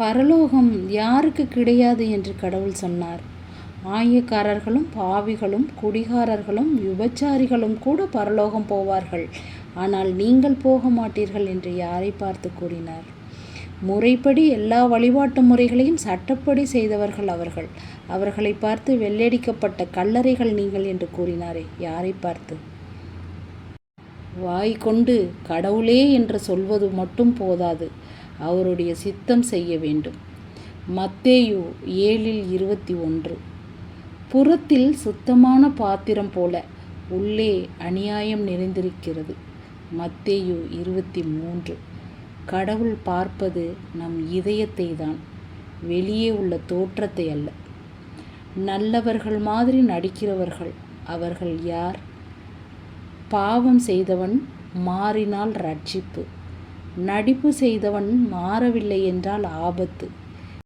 பரலோகம் யாருக்கு கிடையாது என்று கடவுள் சொன்னார்? ஆயக்காரர்களும் பாவிகளும் குடிகாரர்களும் விபச்சாரிகளும் கூட பரலோகம் போவார்கள், ஆனால் நீங்கள் போக மாட்டீர்கள் என்று யாரை பார்த்து கூறினார்? முறைப்படி எல்லா வழிபாட்டு முறைகளையும் சட்டப்படி செய்தவர்கள் அவர்கள். அவர்களை பார்த்து வெள்ளையடிக்கப்பட்ட கல்லறைகள் நீங்கள் என்று கூறினாரே, யாரை பார்த்து? வாய் கொண்டு கடவுளே என்று சொல்வது மட்டும் போதாது, அவருடைய சித்தம் செய்ய வேண்டும். மத்தேயு 7:21. புறத்தில் சுத்தமான பாத்திரம் போல உள்ளே அநியாயம் நிறைந்திருக்கிறது. மத்தேயு 23. கடவுள் பார்ப்பது நம் இதயத்தை தான், வெளியே உள்ள தோற்றத்தை அல்ல. நல்லவர்கள் மாதிரி நடிக்கிறவர்கள் அவர்கள் யார்? பாவம் செய்தவன் மாறினால் ரட்சிப்பு, நடிப்பு செய்தவன் மாறவில்லை என்றால் ஆபத்து.